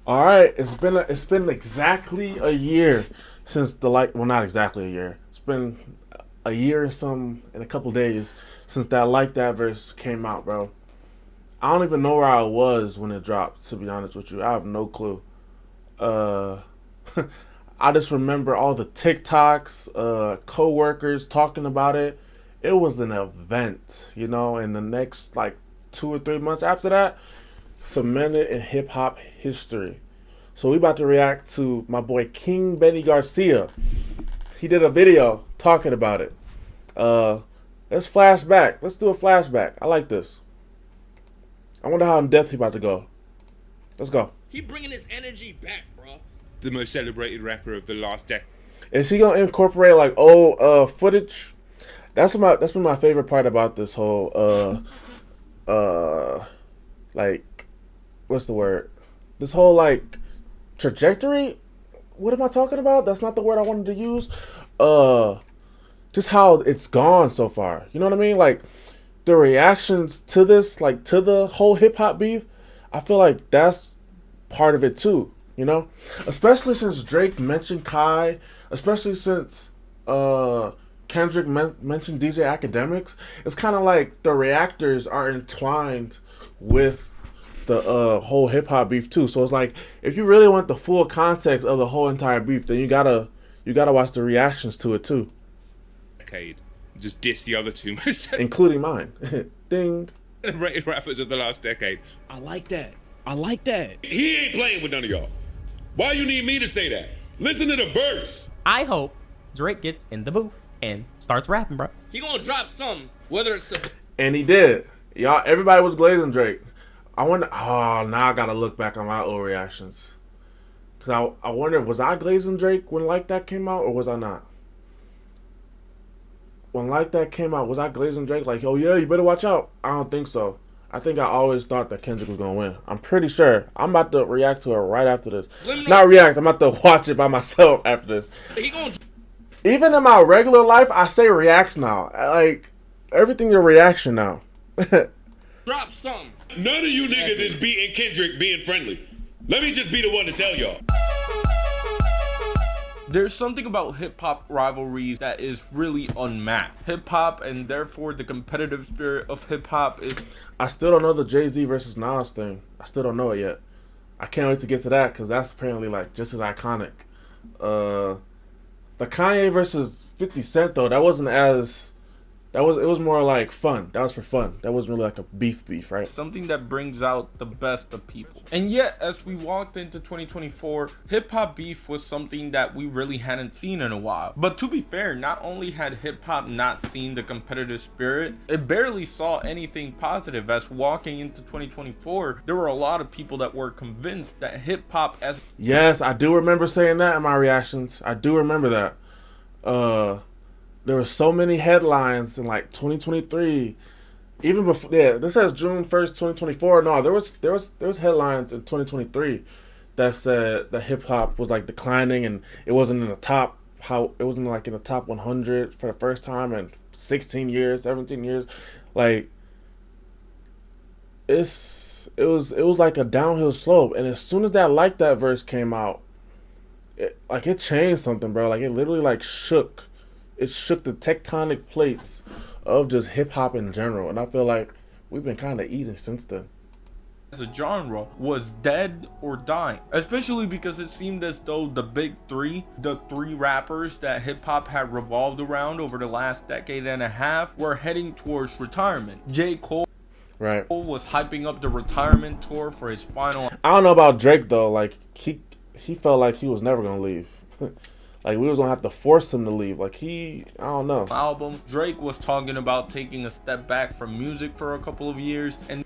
All right, it's been exactly a year since the like. Well, not exactly a year. It's been a year and some in a couple days since that like that verse came out, bro. I don't even know where I was when it dropped. To be honest with you, I have no clue. Uh, I just remember all the TikToks, coworkers talking about it. It was an event, you know. And the next like 2 or 3 months after that, cemented in hip hop history. So we about to react to my boy King Benny Garcia. He did a video talking about it. Uh, let's flashback. Let's do a flashback. I like this. I wonder how in depth he about to go. Let's go. He bringing his energy back, bro. The most celebrated rapper of the last decade. Is he gonna incorporate like old footage? That's been my favorite part about this whole like what's the word? This whole like trajectory. What am I talking about? That's not the word I wanted to use. Uh, just how it's gone so far. You know what I mean? Like the reactions to this, like to the whole hip hop beef. I feel like that's part of it too. You know, especially since Drake mentioned Kai, especially since Kendrick mentioned DJ Academics. It's kind of like the reactors are entwined with the whole hip hop beef too. So it's like if you really want the full context of the whole entire beef, then you gotta watch the reactions to it too, Just diss the other two most including mine. Ding. celebrated rappers of the last decade. I like that. I like that. He ain't playing with none of y'all. Why you need me to say that? Listen to the verse. I hope Drake gets in the booth and starts rapping, bro. He gonna drop something, whether it's And he did. Y'all, everybody was glazing Drake. I wonder. Oh, now I gotta look back on my old reactions. Cause I wonder, was I glazing Drake when Like That came out, or was I not? When Like That came out, was I glazing Drake? Like, oh yeah, you better watch out. I don't think so. I think I always thought that Kendrick was gonna win. I'm pretty sure. I'm about to react to it right after this. Not react. I'm about to watch it by myself after this. he gonna Even in my regular life, I say reacts now. Like everything's a reaction now. drop something. None of you niggas is beating Kendrick being friendly. Let me just be the one to tell y'all. There's something about hip-hop rivalries that is really unmatched. Hip-hop, and therefore the competitive spirit of hip-hop, is... I still don't know the Jay-Z versus Nas thing. I still don't know it yet. I can't wait to get to that because that's apparently like just as iconic. The Kanye versus 50 Cent though, that wasn't as... It was more like fun. That was for fun. That wasn't really like a beef, right? something that brings out the best of people. And yet, as we walked into 2024, hip-hop beef was something that we really hadn't seen in a while. But to be fair, not only had hip-hop not seen the competitive spirit, it barely saw anything positive. As walking into 2024, there were a lot of people that were convinced that hip-hop as... Yes, I do remember saying that in my reactions. I do remember that. There were so many headlines in like 2023, even before. Yeah, this says June 1st, 2024. No, there was headlines in 2023 that said that hip hop was like declining and it wasn't in the top. How it wasn't like in the top 100 for the first time in 16 years, 17 years. Like it was like a downhill slope. And as soon as that like that verse came out, it changed something, bro. Like it literally like shook. It shook the tectonic plates of just hip hop in general, and I feel like we've been kind of eating since then. as a genre was dead or dying, especially because it seemed as though the big three, the three rappers that hip-hop had revolved around over the last decade and a half, were heading towards retirement. J. Cole Right. was hyping up the retirement tour for his final I don't know about Drake though. Like he felt like he was never gonna leave. Like we was gonna have to force him to leave. Like I don't know. album. Drake was talking about taking a step back from music for a couple of years, and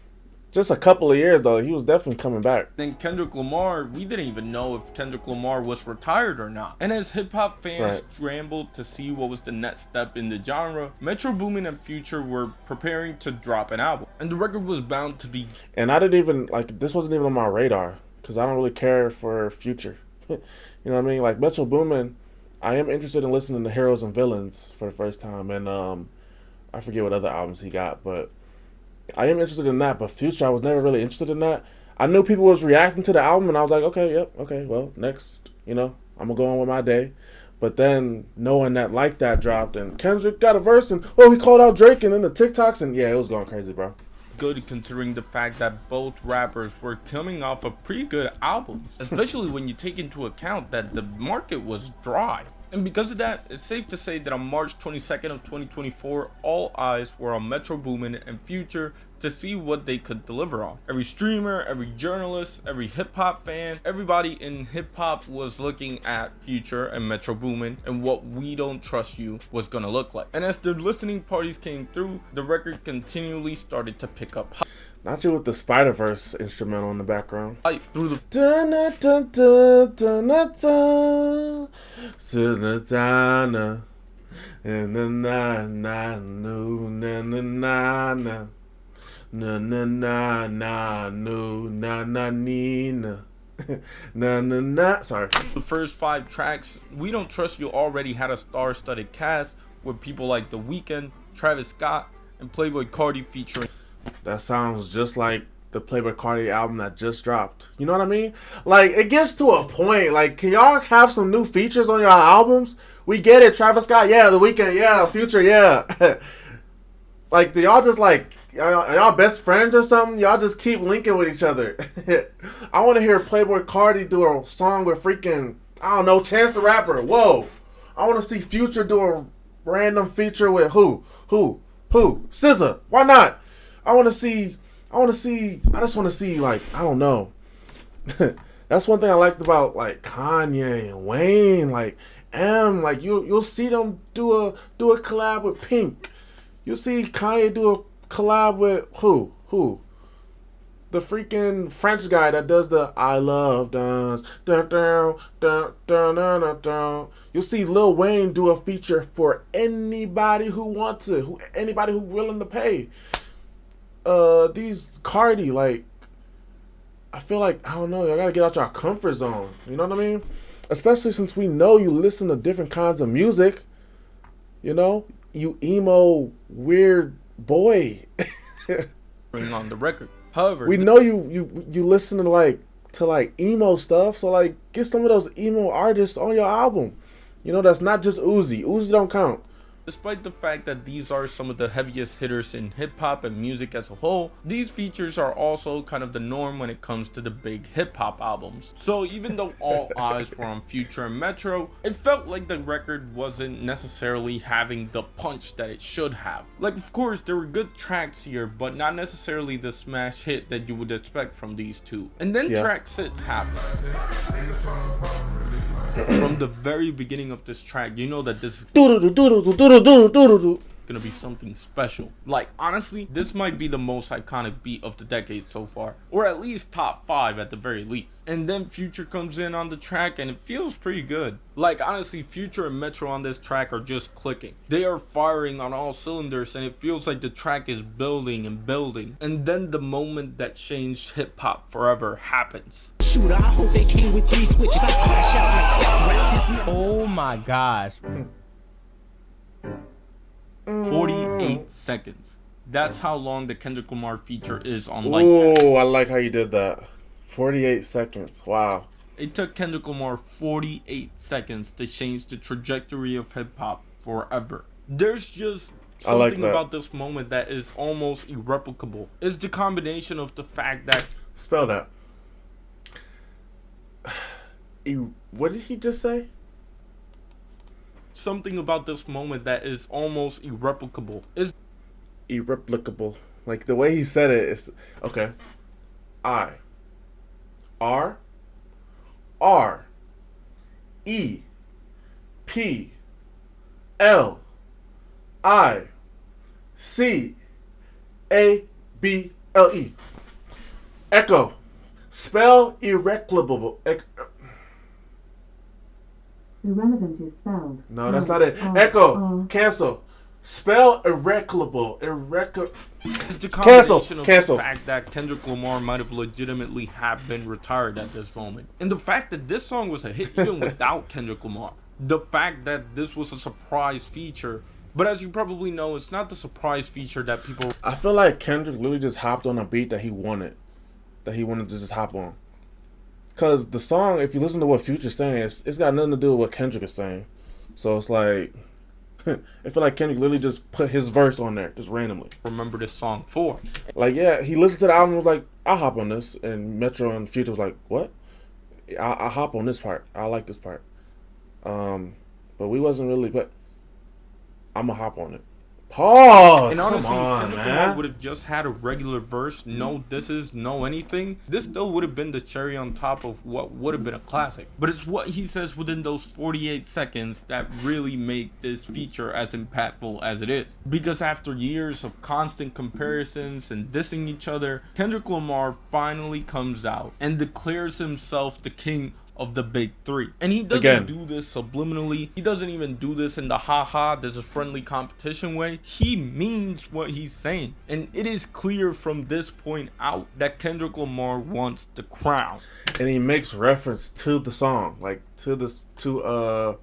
Just a couple of years though, he was definitely coming back. then Kendrick Lamar, we didn't even know if Kendrick Lamar was retired or not. And as hip-hop fans Right. scrambled to see what was the next step in the genre, Metro Boomin and Future were preparing to drop an album, and the record was bound to be And I didn't even like this wasn't even on my radar because I don't really care for Future. You know what I mean? Like Metro Boomin, I am interested in listening to Heroes and Villains for the first time, and I forget what other albums he got, but I am interested in that. But Future, I was never really interested in that. I knew people was reacting to the album, and I was like, okay, yep, okay, well, next, I'm gonna go on with my day. But then knowing that Like That dropped, and Kendrick got a verse, and he called out Drake, and then the TikToks, and yeah, it was going crazy, bro. Good considering the fact that both rappers were coming off of pretty good albums, especially when you take into account that the market was dry. And because of that, it's safe to say that on March 22nd of 2024, all eyes were on Metro Boomin and Future to see what they could deliver on. Every streamer, every journalist, every hip-hop fan, everybody in hip-hop was looking at Future and Metro Boomin and what We Don't Trust You was gonna look like. And as the listening parties came through, the record continually started to pick up Not you with the Spider-Verse instrumental in the background. hype through the Dun dun dun dun dun dun dun dun dun dun and na na na no na na na na na na na na no na na na na na na. Sorry. The first 5 tracks, We Don't Trust You already had a star-studded cast with people like The Weeknd, Travis Scott, and Playboi Carti featuring. That sounds just like the Playboi Carti album that just dropped. You know what I mean? Like, it gets to a point. Like, can y'all have some new features on your albums? We get it. Travis Scott, yeah. The Weeknd, yeah. Future, yeah. Like, do y'all just like, are y'all best friends or something? Y'all just keep linking with each other. I want to hear Playboi Carti do a song with freaking, I don't know, Chance the Rapper. Whoa. I want to see Future do a random feature with who? SZA. Why not? I just want to see, like, I don't know. That's one thing I liked about, like, Kanye and Wayne, like, like, you'll see them do a collab with Pink. You'll see Kanye do a collab with who? The freaking French guy that does the I love dance. Dun, dun, dun, dun, dun, dun, dun. You'll see Lil Wayne do a feature for anybody who wants it, anybody who's willing to pay. These Cardi, like, I feel like, I don't know, y'all gotta get out your comfort zone. You know what I mean? Especially since we know you listen to different kinds of music. You know? You emo weird boy. Bring on the record. However, we know you listen to like emo stuff, so like get some of those emo artists on your album. You know, that's not just Uzi. Uzi don't count. despite the fact that these are some of the heaviest hitters in hip-hop and music as a whole, these features are also kind of the norm when it comes to the big hip-hop albums. So even though all eyes were on Future and Metro, it felt like the record wasn't necessarily having the punch that it should have. Like, of course, there were good tracks here, but not necessarily the smash hit that you would expect from these two. And then track 6 happened. From the very beginning of this track, you know that this is gonna be something special. Like, honestly, this might be the most iconic beat of the decade so far, or at least top 5 at the very least. And then Future comes in on the track and it feels pretty good. Like, honestly, Future and Metro on this track are just clicking. They are firing on all cylinders and it feels like the track is building and building. And then the moment that changed hip-hop forever happens. Shooter, I hope they came with 3 switches. I crash out like Oh my gosh. 48 seconds. That's how long the Kendrick Lamar feature is on Like That. Oh, I like how you did that. 48 seconds. Wow. It took Kendrick Lamar 48 seconds to change the trajectory of hip-hop forever. There's just something about this moment that is almost irreplicable. It's the combination of the fact that... Spell that. What did he just say? Something about this moment that is almost irreplicable. Is Irreplicable. Like the way he said it is okay. I R R E P L I C A B L E. Echo. Spell irreplicable. Irrelevant is spelled. No, that's not it. Echo. Cancel. Spell irreplicable. It's the combination of Cancel. the fact that Kendrick Lamar might have legitimately have been retired at this moment. And the fact that this song was a hit even without Kendrick Lamar. The fact that this was a surprise feature. But as you probably know, it's not the surprise feature that people... I feel like Kendrick literally just hopped on a beat that he wanted. that he wanted to just hop on. Cause the song, if you listen to what Future's saying, it's got nothing to do with what Kendrick is saying. So it's like, I feel like Kendrick literally just put his verse on there, just randomly. Remember this song for. Like, yeah, he listened to the album and was like, I'll hop on this. And Metro and Future was like, what? I'll hop on this part. I like this part. But we wasn't really, but I'm going to hop on it. Pause. And honestly, come on, if Kendrick Lamar man. would have just had a regular verse, no disses, no anything, this still would have been the cherry on top of what would have been a classic. But it's what he says within those 48 seconds that really make this feature as impactful as it is. Because after years of constant comparisons and dissing each other, Kendrick Lamar finally comes out and declares himself the king of the big three. And he doesn't do this subliminally. He doesn't even do this in the haha, this is friendly competition way. He means what he's saying. And it is clear from this point out that Kendrick Lamar wants the crown. And he makes reference to the song, like to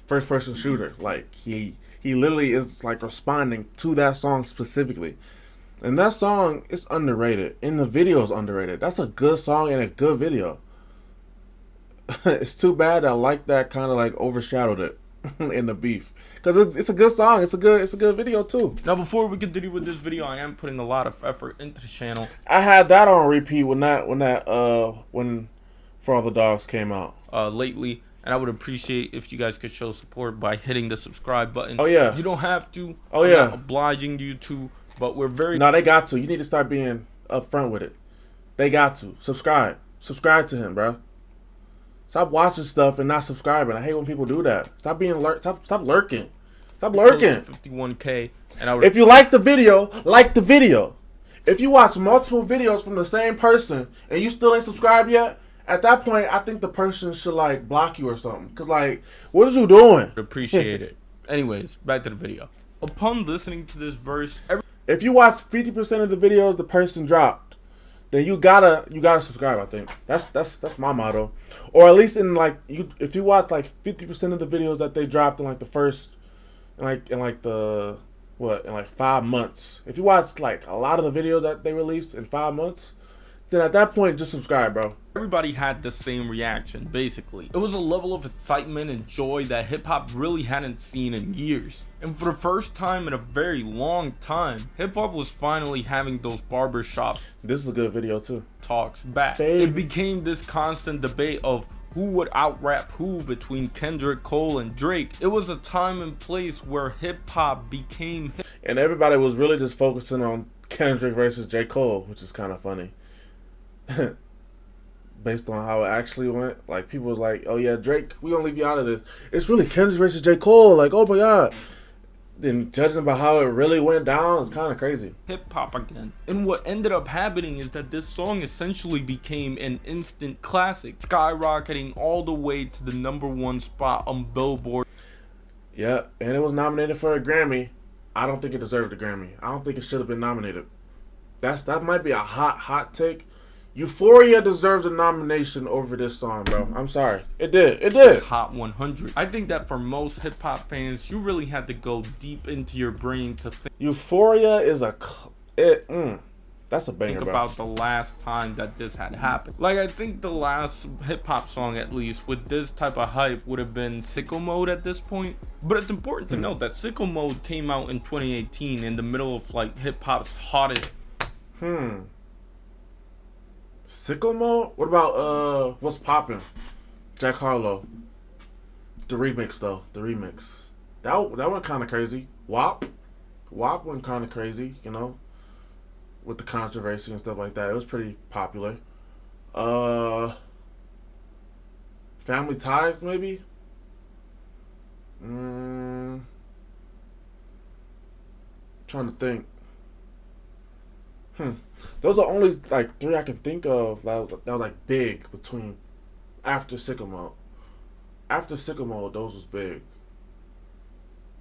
first person shooter. Like he literally is like responding to that song specifically. And that song is underrated. And the video is underrated. That's a good song and a good video. It's too bad that Like That kind of like overshadowed it in the beef, because it's a good song. It's a good video too. Now before we continue with this video, I am putting a lot of effort into the channel. I had that on repeat when For All the Dogs came out lately, and I would appreciate if you guys could show support by hitting the subscribe button. Oh yeah, you don't have to. Oh I'm yeah, not obliging you to, but we're very. No, they got to. You need to start being upfront with it. They got to subscribe to him, bro. Stop watching stuff and not subscribing. I hate when people do that. Stop being stop lurking. Stop lurking. 51K, and if you like the video, like the video. If you watch multiple videos from the same person and you still ain't subscribed yet, at that point, I think the person should like block you or something. Cause like, what is you doing? Appreciate it. Anyways, back to the video. Upon listening to this verse, if you watch 50% of the videos the person dropped, then you gotta subscribe. I think that's my motto, or at least in like if you watch like 50% of the videos that they dropped in like the first, in 5 months. If you watch like a lot of the videos that they released in 5 months, then at that point just subscribe, bro. Everybody had the same reaction, basically. It was a level of excitement and joy that hip-hop really hadn't seen in years. And for the first time in a very long time, hip-hop was finally having those barbershop This is a good video too. talks back. Babe. It became this constant debate of who would out-rap who between Kendrick, Cole, and Drake. It was a time and place where hip-hop became and everybody was really just focusing on Kendrick versus J. Cole, which is kind of funny. Based on how it actually went, like people was like, "Oh yeah, Drake, we gonna leave you out of this. It's really Kendrick versus J. Cole." Like, oh my god. Then judging by how it really went down, it's kind of crazy. Hip hop again. And what ended up happening is that this song essentially became an instant classic, skyrocketing all the way to the #1 spot on Billboard. Yeah, and it was nominated for a Grammy. I don't think it deserved a Grammy. I don't think it should have been nominated. That might be a hot take. Euphoria deserved a nomination over this song, bro. I'm sorry. It did. Hot 100. I think that for most hip-hop fans, you really had to go deep into your brain to think Euphoria is that's a banger, bro. about the last time that this had happened. Like, I think the last hip-hop song, at least, with this type of hype would have been Sicko Mode at this point. But it's important to note that Sicko Mode came out in 2018 in the middle of, like, hip-hop's hottest. Sicko Mode? What about What's Poppin'? Jack Harlow. The remix though. The remix. That went kinda crazy. WAP went kinda crazy, you know, with the controversy and stuff like that. It was pretty popular. Family Ties maybe? Trying to think. Those are only like 3 I can think of that was like big between after Sicko Mode. After Sicko Mode, those was big.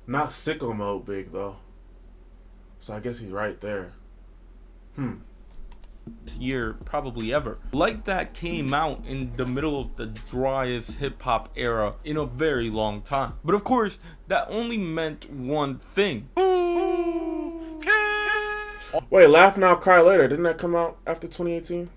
Not Sicko Mode big though. So I guess he's right there. Year probably ever. Like That came out in the middle of the driest hip-hop era in a very long time. But of course, that only meant one thing. Wait, Laugh Now, Cry Later, didn't that come out after 2018?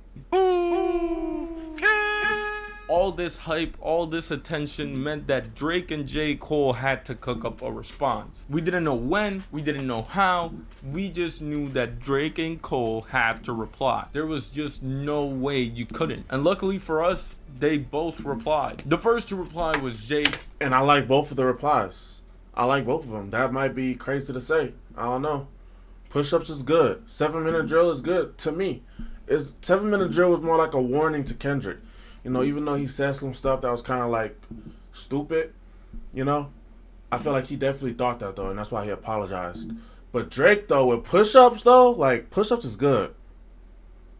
All this hype, all this attention meant that Drake and J. Cole had to cook up a response. We didn't know when, we didn't know how, we just knew that Drake and Cole had to reply. There was just no way you couldn't. And luckily for us, they both replied. The first to reply was Jay. And I like both of the replies. I like both of them. That might be crazy to say. I don't know. Push-ups is good. 7-minute drill is good to me. 7-minute drill was more like a warning to Kendrick. You know, even though he said some stuff that was kind of like stupid, you know, I feel like he definitely thought that though, and that's why he apologized. But Drake though, with push-ups though, like push-ups is good.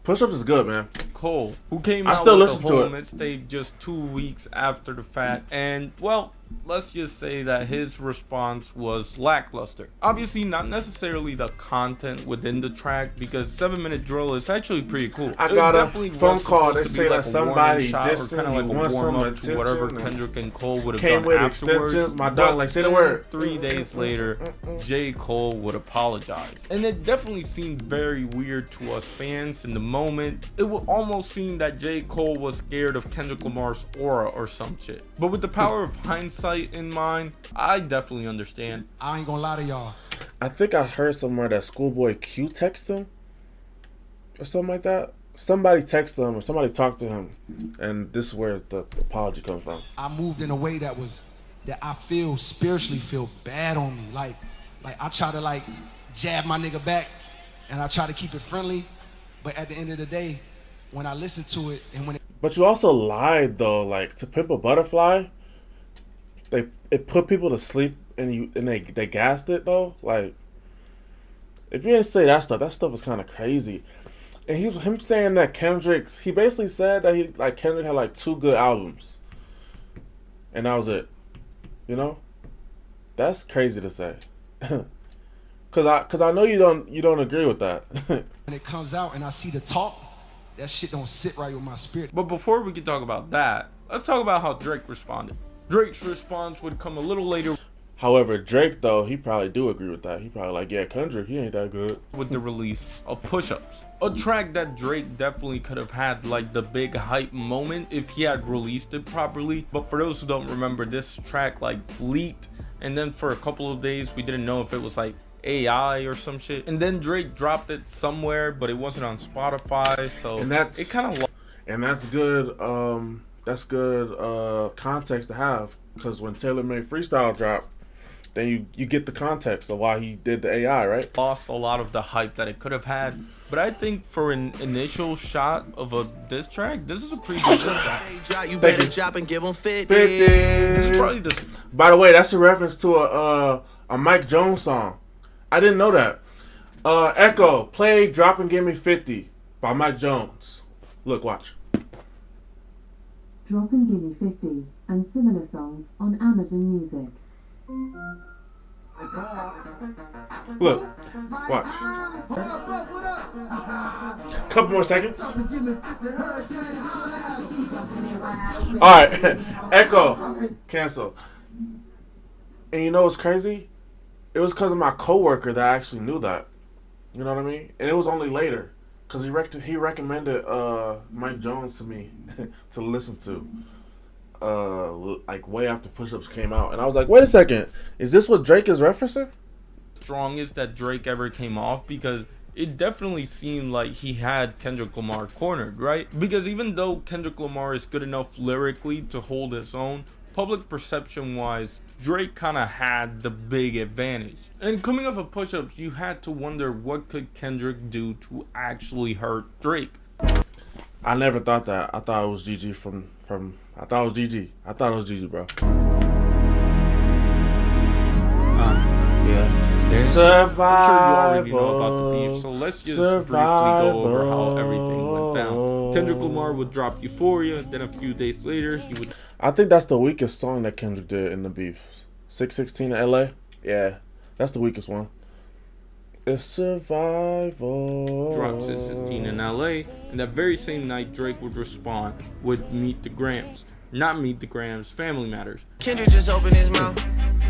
Push-ups is good, man. Cole, who came I out still with listen the to whole it. mixtape just 2 weeks after the fact, and well, let's just say that his response was lackluster. Obviously, not necessarily the content within the track, because 7-minute drill is actually pretty cool. I It got a definitely phone was call. They supposed to say be that like a warning somebody shot, or dissing, kinda like he a wants some warm-up to whatever attention, Kendrick and Cole would have came done with afterwards. extensions. My But dog, like, say the then word. 3 days later, J. Cole would apologize. And it definitely seemed very weird to us fans in the moment. It would almost seem that J. Cole was scared of Kendrick Lamar's aura or some shit. But with the power of hindsight in mind, I definitely understand. I ain't gonna lie to y'all. I think I heard somewhere that Schoolboy Q texted him or something like that. Somebody texted him or somebody talked to him, and this is where the apology comes from. I moved in a way that I feel spiritually feel bad on me. Like I try to like jab my nigga back, and I try to keep it friendly. But at the end of the day, when I listen to it and when But you also lied though, like to Pimp a Butterfly. It put people to sleep and they gassed it though. Like if you didn't say that stuff was kind of crazy. And him saying that he basically said that Kendrick had like 2 good albums, and that was it. You know, that's crazy to say. Cause I know you don't agree with that. when it comes out and I see the talk, that shit don't sit right with my spirit. But before we can talk about that, let's talk about how Drake responded. Drake's response would come a little later However, Drake though, he probably do agree with that. He probably like, yeah, Kendrick, he ain't that good. with the release of Push-Ups, a track that Drake definitely could have had like the big hype moment if he had released it properly. But for those who don't remember, this track like leaked, and then for a couple of days we didn't know if it was like AI or some shit, and then Drake dropped it somewhere, but it wasn't on Spotify, so it kind of that's good. That's good context to have, because when Taylor Made Freestyle dropped, then you get the context of why he did the AI, right? lost a lot of the hype that it could have had. But I think for an initial shot of a diss track, this is a pretty good diss track. You better drop and give them 50. This is probably the By the way, that's a reference to a Mike Jones song. I didn't know that. Echo, play Drop and Give Me 50 by Mike Jones. Look, watch. Drop and Gimme 50 and similar songs on Amazon Music. Look, watch. Couple more seconds. Alright, Echo, cancel. And you know what's crazy? It was because of my coworker that I actually knew that. You know what I mean? And it was only later, because he recommended Mike Jones to me to listen to. Like way after Push-Ups came out, and I was like, wait a second, is this what Drake is referencing? strongest that Drake ever came off, because it definitely seemed like he had Kendrick Lamar cornered, right? Because even though Kendrick Lamar is good enough lyrically to hold his own, public perception wise, Drake kind of had the big advantage. And coming off of Push-Ups, you had to wonder what could Kendrick do to actually hurt Drake. I never thought that. I thought it was GG from I thought it was GG. I thought it was GG, bro. I'm sure you already know about the beef, so let's just briefly go over how everything went down. Kendrick Lamar would drop Euphoria, then a few days later he would... I think that's the weakest song that Kendrick did in the beef. 616 in LA? Yeah, that's the weakest one. It's survival. Drop 616 in LA, and that very same night Drake would respond with Meet the Grams. Not Meet the Grams, Family Matters. Kendrick just opened his mouth.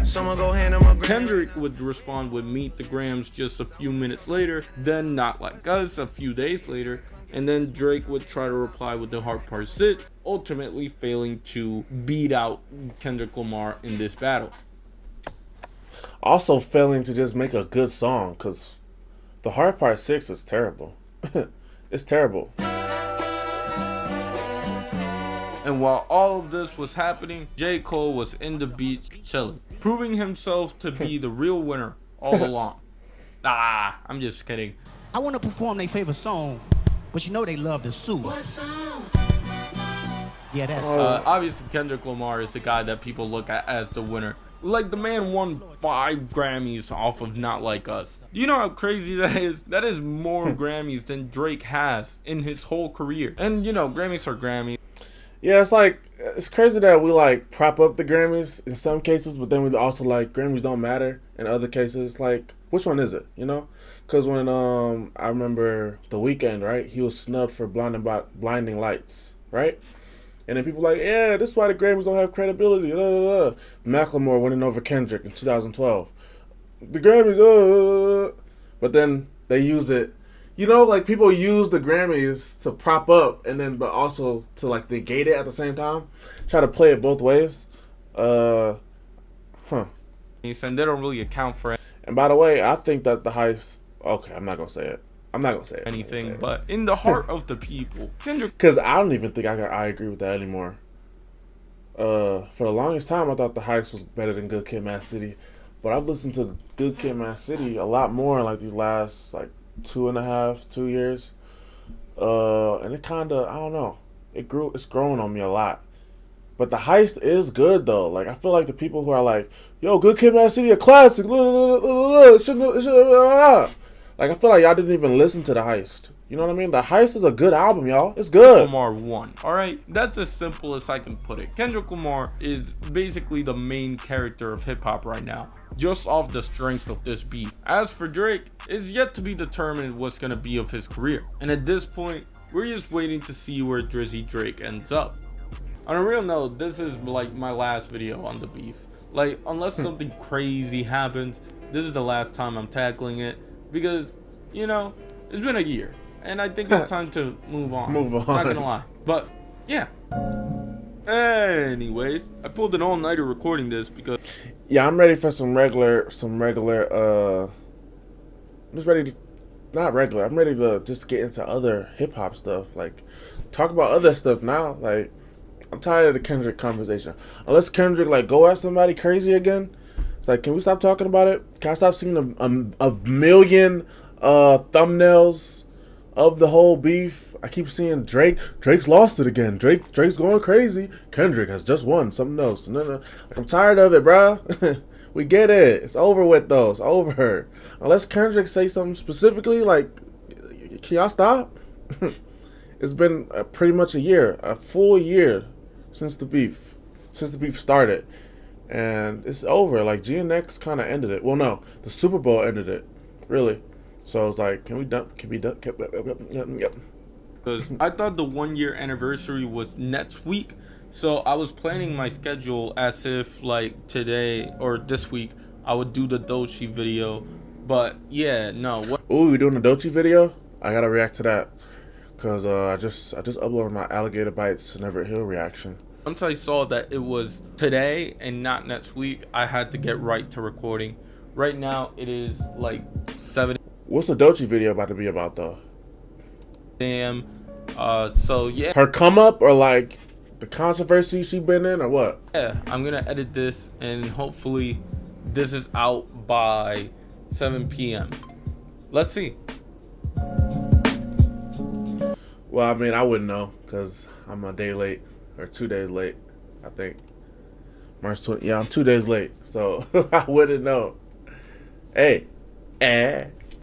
Someone go hand him a Kendrick would respond with Meet the Grams just a few minutes later, then Not Like Us a few days later, and then Drake would try to reply with The Hard Part 6, ultimately failing to beat out Kendrick Lamar in this battle. Also failing to just make a good song, because The Hard Part 6 is terrible. It's terrible. And while all of this was happening, J. Cole was in the beach chilling, proving himself to be the real winner all along. I'm just kidding. I want to perform their favorite song, but you know they love to sue. What song? Yeah, that's obviously Kendrick Lamar is the guy that people look at as the winner. Like, the man won 5 Grammys off of Not Like Us. Do you know how crazy that is? That is more Grammys than Drake has in his whole career. And you know, Grammys are Grammys. Yeah, it's crazy that we like prop up the Grammys in some cases, but then we also like Grammys don't matter in other cases. Like, which one is it? You know? Because when I remember The Weeknd, right? He was snubbed for Blinding Lights, right? And then people like, yeah, this is why the Grammys don't have credibility. Macklemore winning over Kendrick in 2012. The Grammys, but then they use it. You know, like, people use the Grammys to prop up and then, but also to, like, negate it at the same time. Try to play it both ways. And they don't really account for And by the way, I think that the heist... Okay, I'm not going to say it. Anything, but in the heart of the people, Kendrick... Because I don't even think I agree with that anymore. For the longest time, I thought the heist was better than Good Kid, Mad City. But I've listened to Good Kid, Mad City a lot more in, like, these last, like, 2 years. And it kind of, I don't know. It's growing on me a lot. But the heist is good, though. Like, I feel like the people who are like, yo, Good Kid, Mad City, a classic. Like, I feel like y'all didn't even listen to the heist. You know what I mean? The heist is a good album, y'all. It's good. Lamar won. Alright? That's as simple as I can put it. Kendrick Lamar is basically the main character of hip-hop right now, just off the strength of this beef. As for Drake, it's yet to be determined what's gonna be of his career. And at this point, we're just waiting to see where Drizzy Drake ends up. On a real note, this is like my last video on the beef. Like, unless something crazy happens, this is the last time I'm tackling it. Because, you know, it's been a year. And I think it's time to move on. Not gonna lie. But, yeah. Anyways, I pulled an all-nighter recording this because... Yeah, I'm ready for some regular, I'm just ready to... Not regular. I'm ready to just get into other hip-hop stuff. Like, talk about other stuff now. Like, I'm tired of the Kendrick conversation. Unless Kendrick, like, go at somebody crazy again. It's like, can we stop talking about it? Can I stop seeing a million thumbnails of the whole beef? I keep seeing Drake's lost it again. Drake's going crazy. Kendrick has just won something else. No. Like, I'm tired of it, bruh. We get it. It's over with, though. It's over. Unless Kendrick say something specifically, like, can y'all stop? It's been pretty much a full year since the beef started. And it's over. Like, GNX kind of ended it. Well, no, the Super Bowl ended it, really. So it's like, can we done? Yep. Because I thought the 1-year anniversary was next week, so I was planning my schedule as if like today or this week I would do the Doechii video. But yeah, no. Ooh, you doing the Doechii video? I gotta react to that, cause I just uploaded my Alligator Bites and Everett Hill reaction. Once I saw that it was today and not next week, I had to get right to recording. Right now, it is like 7 What's the Doechii video about to be about, though? a.m. So yeah. Her come up, or like the controversy she been in, or what? Yeah, I'm gonna edit this and hopefully this is out by 7 p.m. Let's see. Well, I mean, I wouldn't know because I'm a day late. Or 2 days late, I think. March 20. Yeah, I'm 2 days late, so I wouldn't know. Hey.